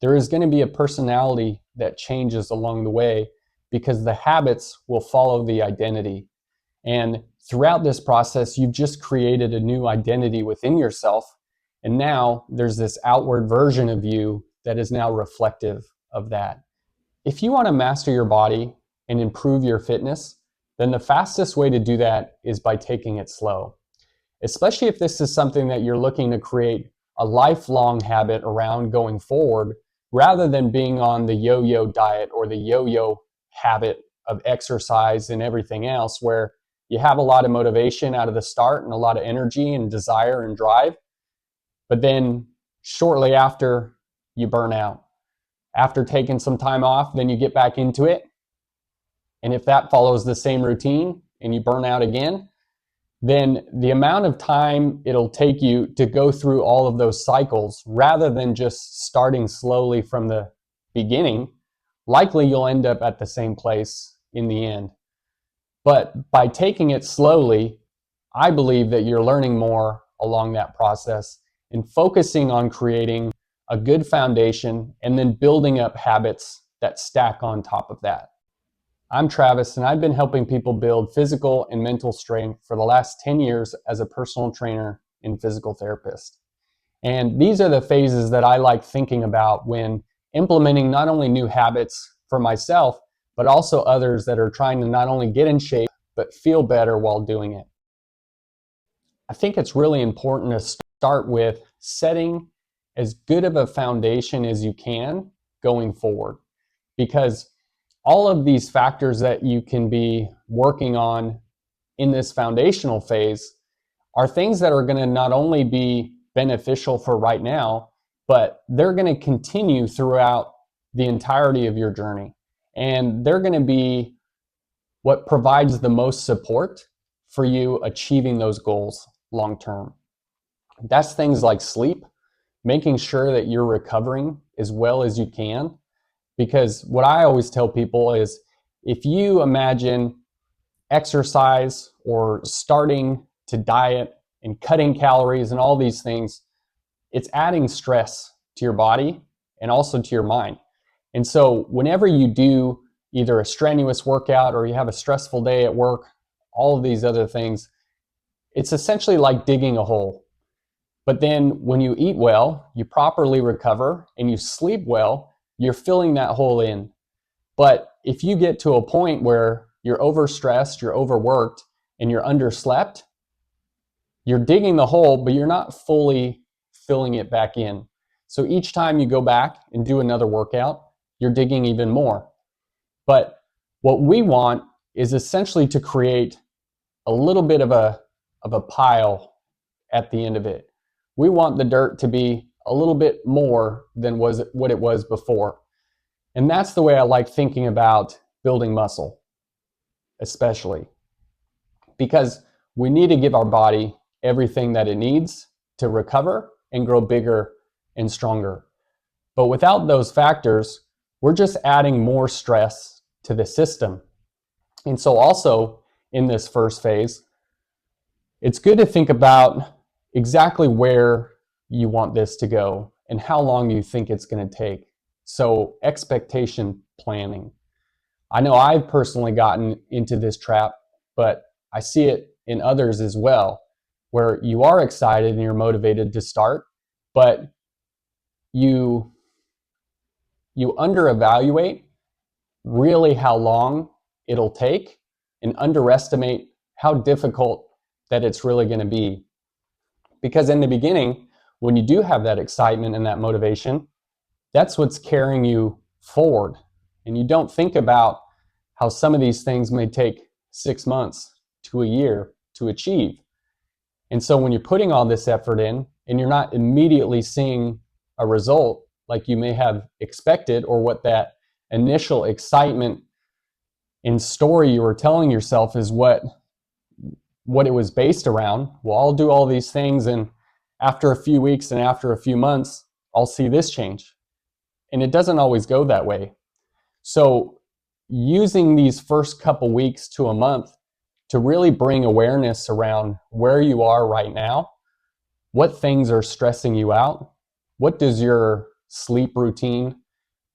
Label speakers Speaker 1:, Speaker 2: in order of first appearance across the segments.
Speaker 1: there is going to be a personality that changes along the way because the habits will follow the identity. And throughout this process, you've just created a new identity within yourself. And now there's this outward version of you that is now reflective of that. If you want to master your body and improve your fitness, then the fastest way to do that is by taking it slow. Especially if this is something that you're looking to create a lifelong habit around going forward, rather than being on the yo-yo diet or the yo-yo habit of exercise and everything else, where you have a lot of motivation out of the start and a lot of energy and desire and drive, but then shortly after you burn out. After taking some time off, then you get back into it. And if that follows the same routine and you burn out again, then the amount of time it'll take you to go through all of those cycles, rather than just starting slowly from the beginning, likely you'll end up at the same place in the end. But by taking it slowly, I believe that you're learning more along that process and focusing on creating a good foundation and then building up habits that stack on top of that. I'm Travis, and I've been helping people build physical and mental strength for the last 10 years as a personal trainer and physical therapist. And these are the phases that I like thinking about when implementing not only new habits for myself, but also others that are trying to not only get in shape, but feel better while doing it. I think it's really important to start with setting as good of a foundation as you can going forward, because all of these factors that you can be working on in this foundational phase are things that are going to not only be beneficial for right now, but they're going to continue throughout the entirety of your journey. And they're going to be what provides the most support for you achieving those goals long term. That's things like sleep, making sure that you're recovering as well as you can. Because what I always tell people is, if you imagine exercise or starting to diet and cutting calories and all these things, it's adding stress to your body and also to your mind. And so whenever you do either a strenuous workout or you have a stressful day at work, all of these other things, it's essentially like digging a hole. But then when you eat well, you properly recover, and you sleep well, you're filling that hole in. But if you get to a point where you're overstressed, you're overworked, and you're underslept, you're digging the hole, but you're not fully filling it back in. So each time you go back and do another workout, you're digging even more. But what we want is essentially to create a little bit of a pile at the end of it. We want the dirt to be a little bit more than what it was before. And that's the way I like thinking about building muscle, especially. Because we need to give our body everything that it needs to recover and grow bigger and stronger. But without those factors, we're just adding more stress to the system. And so also in this first phase, it's good to think about exactly where you want this to go and how long you think it's going to take. So expectation planning. I know I've personally gotten into this trap, but I see it in others as well, where you are excited and you're motivated to start, but you under-evaluate really how long it'll take and underestimate how difficult that it's really going to be. Because in the beginning, when you do have that excitement and that motivation, that's what's carrying you forward. And you don't think about how some of these things may take 6 months to a year to achieve. And so when you're putting all this effort in and you're not immediately seeing a result like you may have expected, or what that initial excitement and story you were telling yourself is what it was based around. Well, I'll do all these things, and after a few weeks and after a few months, I'll see this change. And it doesn't always go that way. So using these first couple weeks to a month to really bring awareness around where you are right now, what things are stressing you out, what does your sleep routine,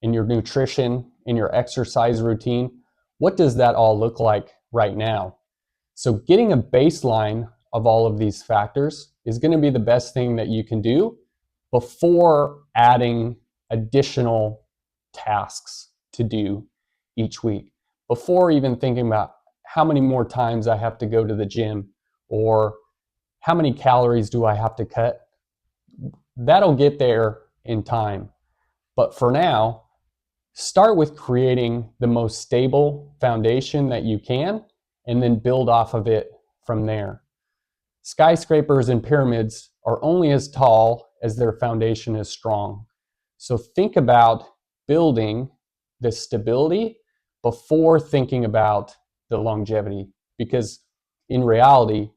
Speaker 1: in your nutrition, in your exercise routine? What does that all look like right now? So getting a baseline of all of these factors is going to be the best thing that you can do before adding additional tasks to do each week, before even thinking about how many more times I have to go to the gym or how many calories do I have to cut. That'll get there in time. But for now, start with creating the most stable foundation that you can, and then build off of it from there. Skyscrapers and pyramids are only as tall as their foundation is strong. So think about building the stability before thinking about the longevity, because in reality,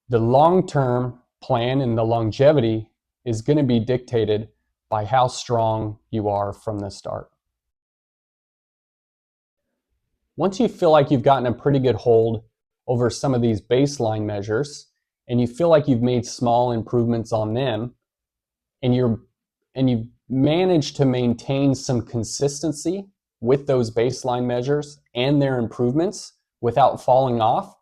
Speaker 1: the long-term plan and the longevity is going to be dictated by how strong you are from the start. Once you feel like you've gotten a pretty good hold over some of these baseline measures, and you feel like you've made small improvements on them, and you've managed to maintain some consistency with those baseline measures and their improvements without falling off,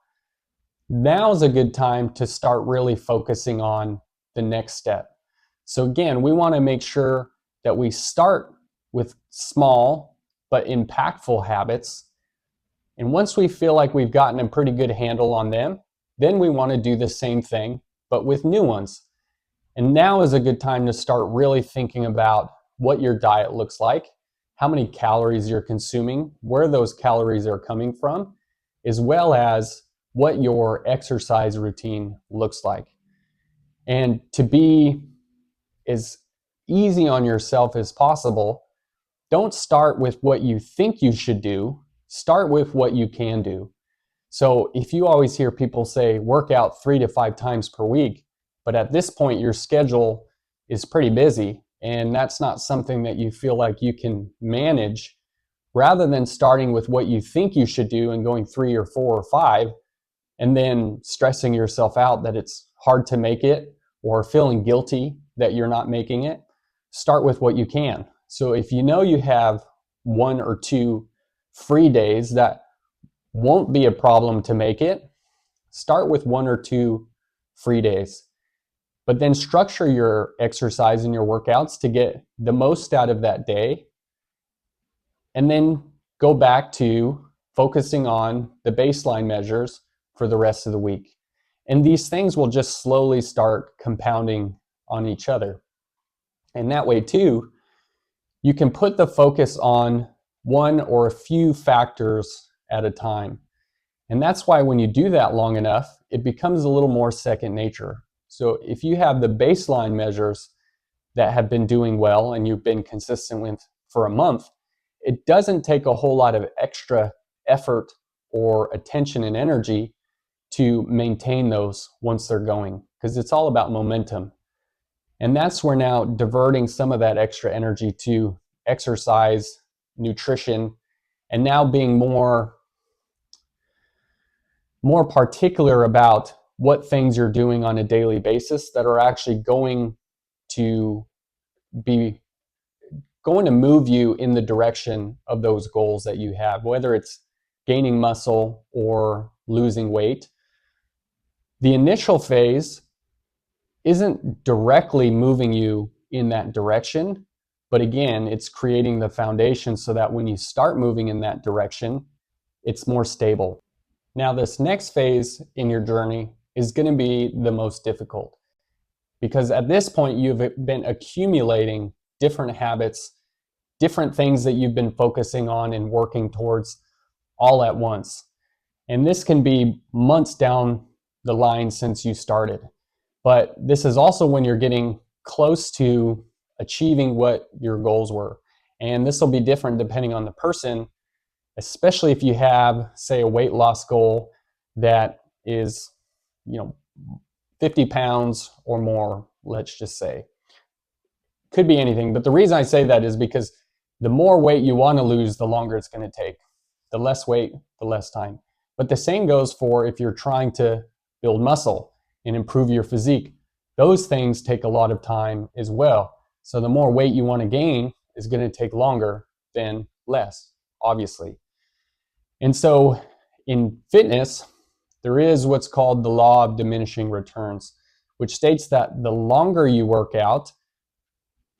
Speaker 1: now's a good time to start really focusing on the next step. So again, we want to make sure that we start with small but impactful habits. And once we feel like we've gotten a pretty good handle on them, then we want to do the same thing, but with new ones. And now is a good time to start really thinking about what your diet looks like, how many calories you're consuming, where those calories are coming from, as well as what your exercise routine looks like. And to be as easy on yourself as possible, don't start with what you think you should do, start with what you can do. So if you always hear people say work out 3 to 5 times per week, but at this point your schedule is pretty busy and that's not something that you feel like you can manage, rather than starting with what you think you should do and going 3 or 4 or 5 and then stressing yourself out that it's hard to make it or feeling guilty that you're not making it, start with what you can. So if you know you have 1 or 2 free days that won't be a problem to make it, start with 1 or 2 free days. But then structure your exercise and your workouts to get the most out of that day. And then go back to focusing on the baseline measures for the rest of the week. And these things will just slowly start compounding on each other. And that way too, you can put the focus on one or a few factors at a time. And that's why when you do that long enough, it becomes a little more second nature. So if you have the baseline measures that have been doing well and you've been consistent with for a month, it doesn't take a whole lot of extra effort or attention and energy to maintain those once they're going, because it's all about momentum. And that's where now diverting some of that extra energy to exercise, nutrition, and now being more particular about what things you're doing on a daily basis that are actually going to move you in the direction of those goals that you have, whether it's gaining muscle or losing weight. The initial phase isn't directly moving you in that direction, but again, it's creating the foundation so that when you start moving in that direction, it's more stable. Now, this next phase in your journey is going to be the most difficult, because at this point you've been accumulating different habits, different things that you've been focusing on and working towards all at once. And this can be months down the line since you started. But this is also when you're getting close to achieving what your goals were. And this will be different depending on the person, especially if you have, say, a weight loss goal that is, 50 pounds or more, let's just say. Could be anything, but the reason I say that is because the more weight you want to lose, the longer it's going to take. The less weight, the less time. But the same goes for if you're trying to build muscle and improve your physique. Those things take a lot of time as well. So the more weight you want to gain is going to take longer than less, obviously. And so in fitness, there is what's called the law of diminishing returns, which states that the longer you work out,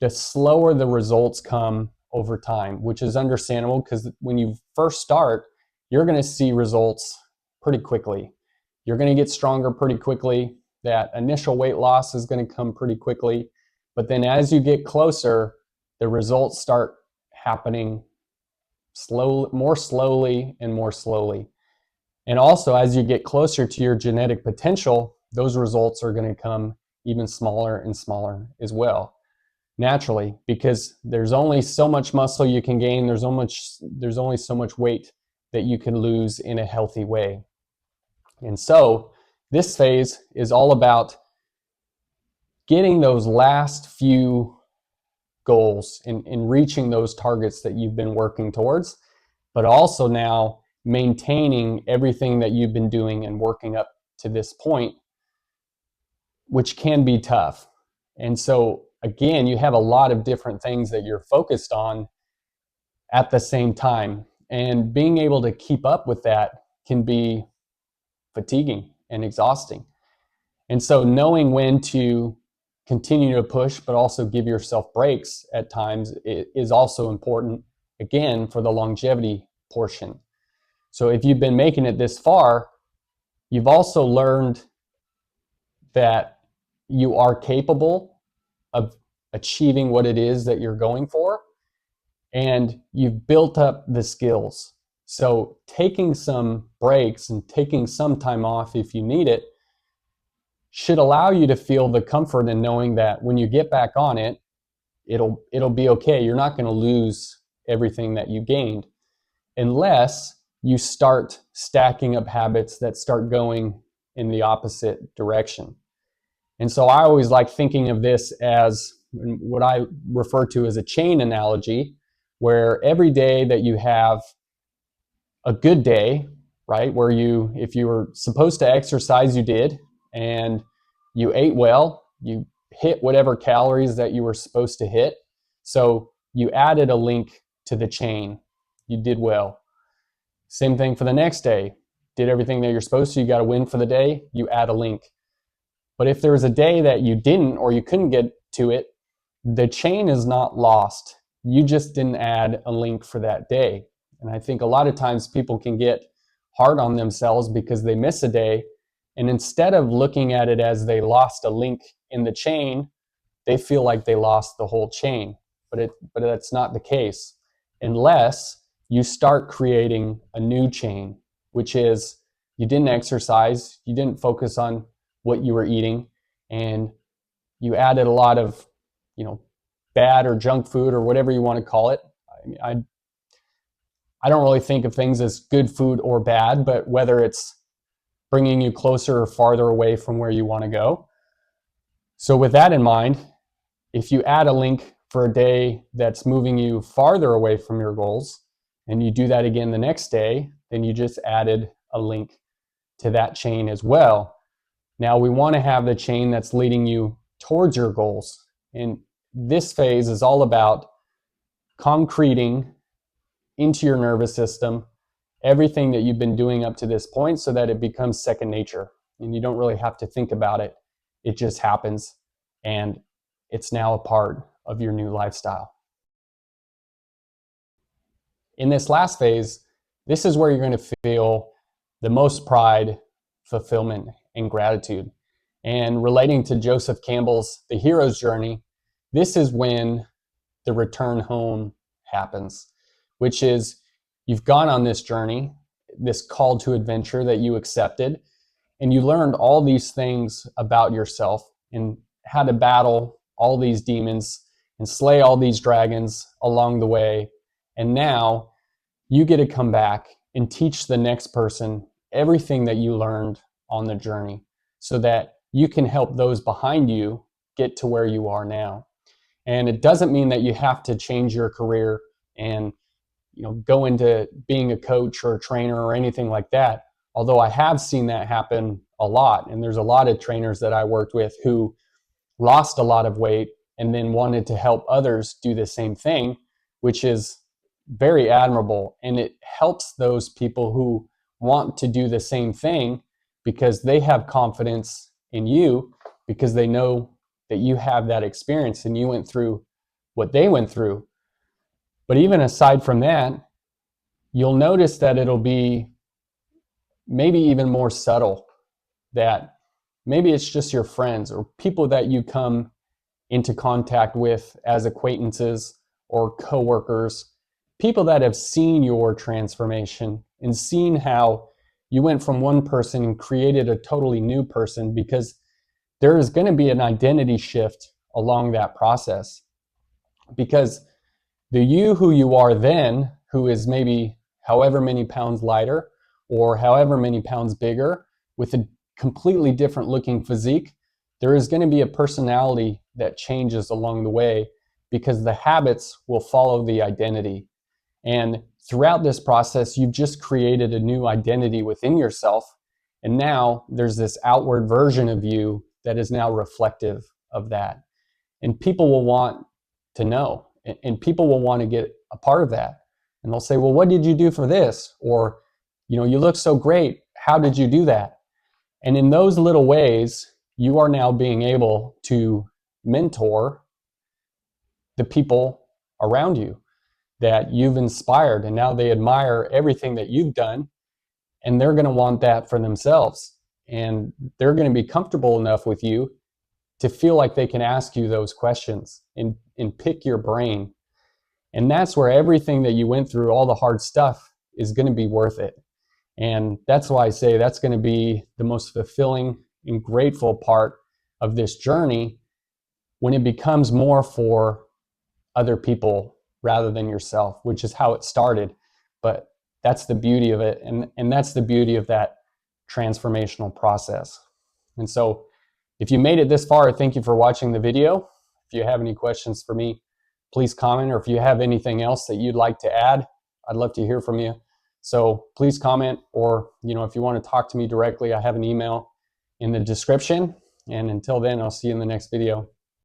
Speaker 1: the slower the results come over time, which is understandable because when you first start, you're going to see results pretty quickly. You're going to get stronger pretty quickly. That initial weight loss is going to come pretty quickly. But then as you get closer, the results start happening more slowly and more slowly. And also, as you get closer to your genetic potential, those results are going to come even smaller and smaller as well, naturally, because there's only so much muscle you can gain. There's only so much weight that you can lose in a healthy way. And so this phase is all about getting those last few goals and reaching those targets that you've been working towards, but also now maintaining everything that you've been doing and working up to this point, which can be tough. And so again, you have a lot of different things that you're focused on at the same time. And being able to keep up with that can be fatiguing and exhausting. And so knowing when to continue to push, but also give yourself breaks at times is also important, again, for the longevity portion. So if you've been making it this far, you've also learned that you are capable of achieving what it is that you're going for, and you've built up the skills. So taking some breaks and taking some time off if you need it should allow you to feel the comfort in knowing that when you get back on it, it'll be okay. You're not going to lose everything that you gained unless you start stacking up habits that start going in the opposite direction. And so I always like thinking of this as what I refer to as a chain analogy, where every day that you have a good day, right, where if you were supposed to exercise, you did, and you ate well, you hit whatever calories that you were supposed to hit. So you added a link to the chain. You did well. Same thing for the next day. Did everything that you're supposed to. You got a win for the day. You add a link. But if there was a day that you didn't or you couldn't get to it, the chain is not lost. You just didn't add a link for that day. And I think a lot of times people can get hard on themselves because they miss a day. And instead of looking at it as they lost a link in the chain, they feel like they lost the whole chain. But that's not the case unless you start creating a new chain, which is you didn't exercise, you didn't focus on what you were eating, and you added a lot of, bad or junk food or whatever you want to call it. I don't really think of things as good food or bad, but whether it's bringing you closer or farther away from where you want to go. So with that in mind, if you add a link for a day that's moving you farther away from your goals, and you do that again the next day, then you just added a link to that chain as well. Now we want to have the chain that's leading you towards your goals. And this phase is all about concreting into your nervous system everything that you've been doing up to this point so that it becomes second nature. And you don't really have to think about it. It just happens. And it's now a part of your new lifestyle. In this last phase, this is where you're going to feel the most pride, fulfillment, and gratitude. And relating to Joseph Campbell's The Hero's Journey, this is when the return home happens, which is you've gone on this journey, this call to adventure that you accepted, and you learned all these things about yourself and how to battle all these demons and slay all these dragons along the way. And now you get to come back and teach the next person everything that you learned on the journey so that you can help those behind you get to where you are now. And it doesn't mean that you have to change your career and go into being a coach or a trainer or anything like that. Although I have seen that happen a lot. And there's a lot of trainers that I worked with who lost a lot of weight and then wanted to help others do the same thing, which is very admirable. And it helps those people who want to do the same thing because they have confidence in you, because they know that you have that experience and you went through what they went through. But even aside from that, you'll notice that it'll be maybe even more subtle, that maybe it's just your friends or people that you come into contact with as acquaintances or coworkers, people that have seen your transformation and seen how you went from one person and created a totally new person, because there is going to be an identity shift along that process. Because the you who you are then, who is maybe however many pounds lighter or however many pounds bigger with a completely different looking physique, there is going to be a personality that changes along the way, because the habits will follow the identity. And throughout this process, you've just created a new identity within yourself. And now there's this outward version of you that is now reflective of that. And people will want to know, and people will want to get a part of that. And they'll say, well, what did you do for this? Or, you look so great. How did you do that? And in those little ways, you are now being able to mentor the people around you that you've inspired, and now they admire everything that you've done, and they're going to want that for themselves, and they're going to be comfortable enough with you to feel like they can ask you those questions and pick your brain. And that's where everything that you went through, all the hard stuff, is going to be worth it. And that's why I say that's going to be the most fulfilling and grateful part of this journey, when it becomes more for other people rather than yourself, which is how it started. But that's the beauty of it. And that's the beauty of that transformational process. And so if you made it this far, thank you for watching the video. If you have any questions for me, please comment, or if you have anything else that you'd like to add, I'd love to hear from you. So please comment, or if you want to talk to me directly, I have an email in the description. And until then, I'll see you in the next video.